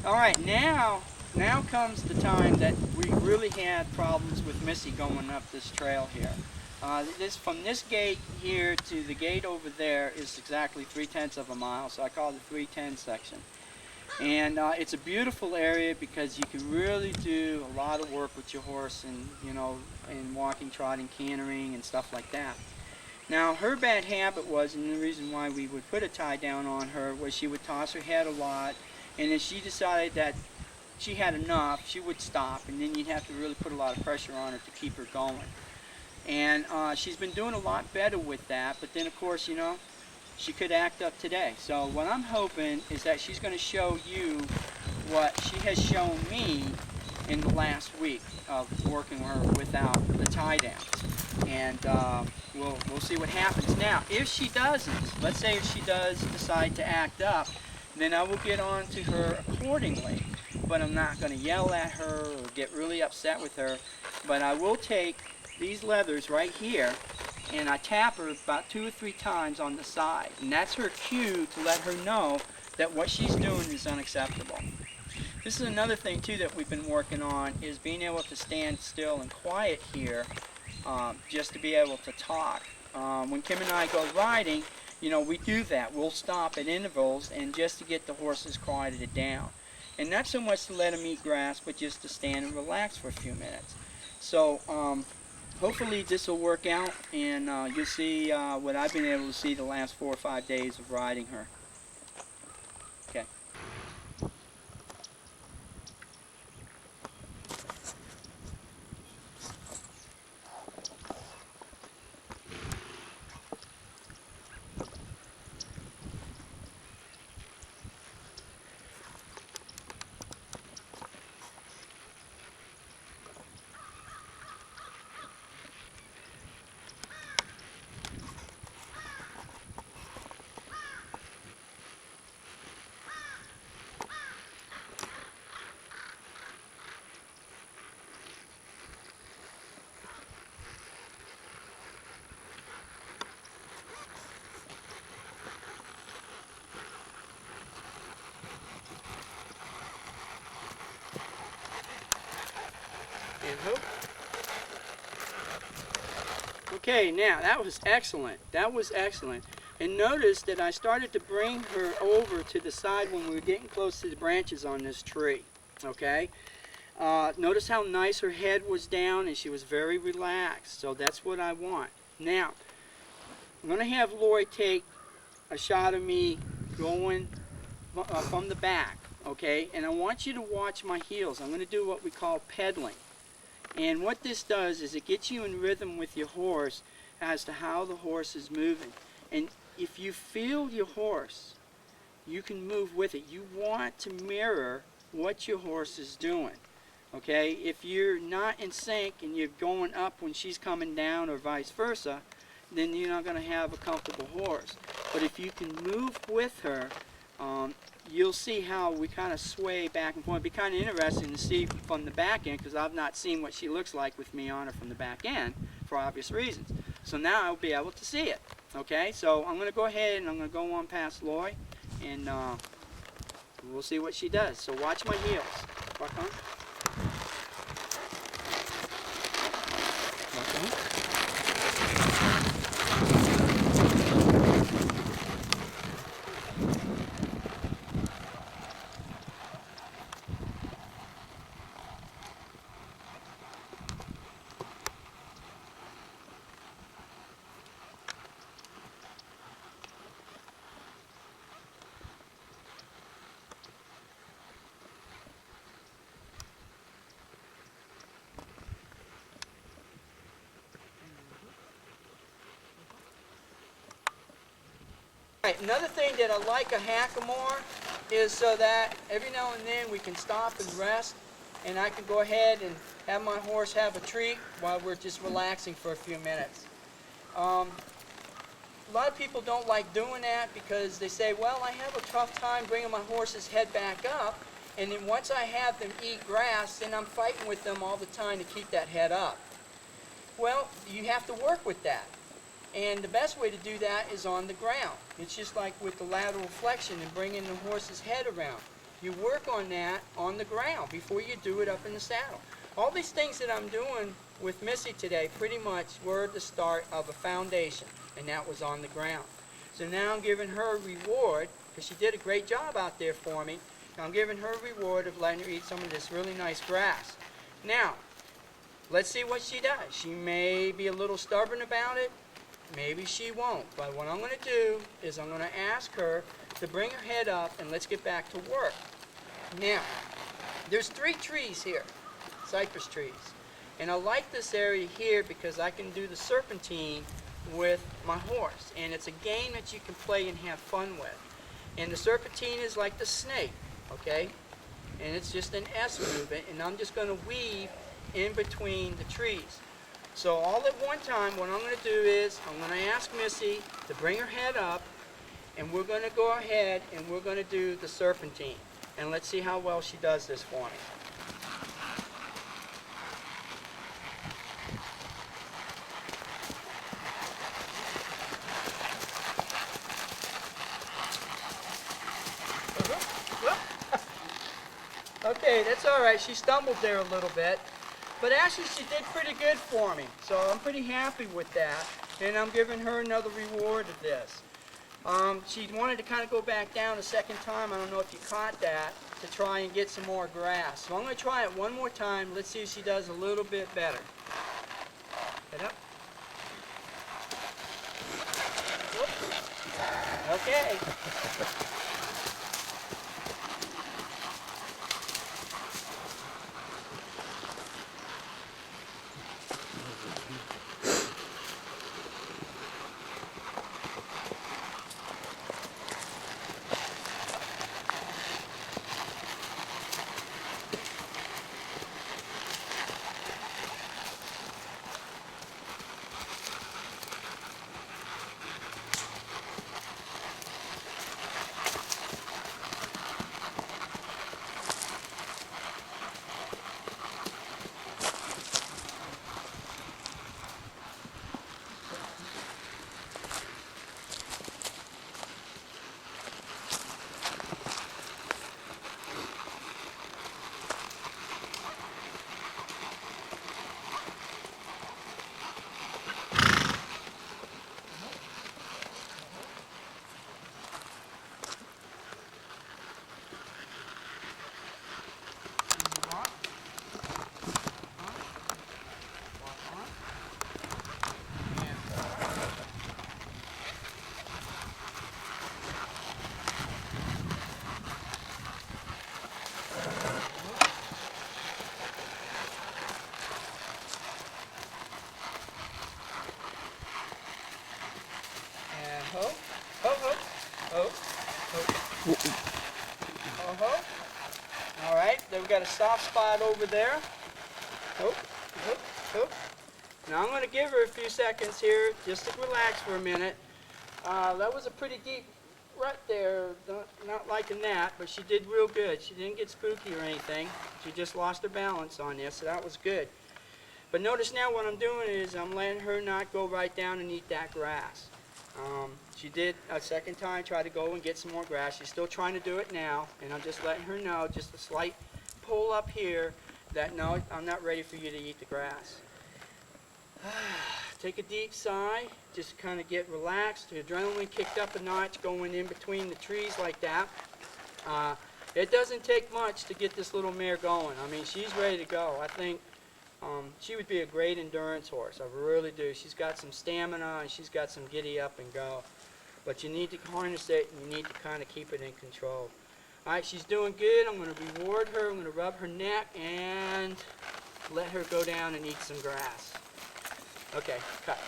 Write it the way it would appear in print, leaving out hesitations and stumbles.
All right, now comes the time that we really had problems with Missy going up this trail here. From this gate here to the gate over there is exactly 3/10 of a mile, so I call it the 310 section. And it's a beautiful area because you can really do a lot of work with your horse and, and walking, trotting, cantering, and stuff like that. Now, her bad habit was, and the reason why we would put a tie down on her, was she would toss her head a lot, and if she decided that she had enough, she would stop, and then you'd have to really put a lot of pressure on her to keep her going. And she's been doing a lot better with that, but then of course, she could act up today. So what I'm hoping is that she's going to show you what she has shown me in the last week of working her without the tie downs. And we'll see what happens. Now, if she doesn't, let's say if she does decide to act up, then I will get on to her accordingly. But I'm not going to yell at her or get really upset with her. But I will take these leathers right here and I tap her about 2 or 3 times on the side. And that's her cue to let her know that what she's doing is unacceptable. This is another thing too that we've been working on, is being able to stand still and quiet here, just to be able to talk. When Kim and I go riding, we do that. We'll stop at intervals and just to get the horses quieted down. And not so much to let them eat grass, but just to stand and relax for a few minutes. So hopefully this will work out, and you'll see what I've been able to see the last 4 or 5 days of riding her. Okay. And hook. Okay, now that was excellent. That was excellent. And notice that I started to bring her over to the side when we were getting close to the branches on this tree. Okay? Notice how nice her head was down and she was very relaxed. So that's what I want. Now, I'm going to have Lloyd take a shot of me going from the back. Okay? And I want you to watch my heels. I'm going to do what we call pedaling. And what this does is it gets you in rhythm with your horse as to how the horse is moving. And if you feel your horse, you can move with it. You want to mirror what your horse is doing. Okay? If you're not in sync and you're going up when she's coming down or vice versa, then you're not going to have a comfortable horse. But if you can move with her, you'll see how we kind of sway back and forth. It'll be kind of interesting to see from the back end, because I've not seen what she looks like with me on her from the back end for obvious reasons. So now I'll be able to see it. Okay, so I'm going to go ahead and I'm going to go on past Loy, and we'll see what she does. So watch my heels. Walk on. Walk on. Right, another thing that I like a hackamore is so that every now and then we can stop and rest, and I can go ahead and have my horse have a treat while we're just relaxing for a few minutes. A lot of people don't like doing that because they say, well, I have a tough time bringing my horse's head back up, and then once I have them eat grass, then I'm fighting with them all the time to keep that head up. Well, you have to work with that. And the best way to do that is on the ground. It's just like with the lateral flexion and bringing the horse's head around. you work on that on the ground before you do it up in the saddle. All these things that I'm doing with Missy today pretty much were the start of a foundation, and that was on the ground. So now I'm giving her a reward, because she did a great job out there for me. Now I'm giving her a reward of letting her eat some of this really nice grass. Now, let's see what she does. She may be a little stubborn about it. Maybe she won't. But what I'm going to do is I'm going to ask her to bring her head up, and let's get back to work. Now, there's 3 trees here, cypress trees. And I like this area here because I can do the serpentine with my horse. And it's a game that you can play and have fun with. And the serpentine is like the snake, okay? And it's just an S movement, and I'm just going to weave in between the trees. So all at one time, what I'm going to do is I'm going to ask Missy to bring her head up, and we're going to go ahead and we're going to do the serpentine. And let's see how well she does this for me. Okay, that's all right. She stumbled there a little bit. But actually, she did pretty good for me. So I'm pretty happy with that. And I'm giving her another reward of this. She wanted to kind of go back down a second time. I don't know if you caught that, to try and get some more grass. So I'm going to try it one more time. Let's see if she does a little bit better. Head up. Whoop. Okay. Ho, ho, ho, ho, ho, ho, ho. All right, then we got a soft spot over there. Ho, ho, ho. Now I'm going to give her a few seconds here just to relax for a minute. That was a pretty deep rut there. Not liking that, but she did real good. She didn't get spooky or anything. She just lost her balance on this, so that was good. But notice now what I'm doing is I'm letting her not go right down and eat that grass. She did a second time try to go and get some more grass. She's still trying to do it now, and I'm just letting her know, just a slight pull up here, that no, I'm not ready for you to eat the grass. Take a deep sigh, just kind of get relaxed. The adrenaline kicked up a notch going in between the trees like that. It doesn't take much to get this little mare going. I mean, she's ready to go. I think she would be a great endurance horse. I really do. She's got some stamina and she's got some giddy up and go. But you need to harness it and you need to kind of keep it in control. All right, she's doing good. I'm going to reward her. I'm going to rub her neck and let her go down and eat some grass. Okay, cut.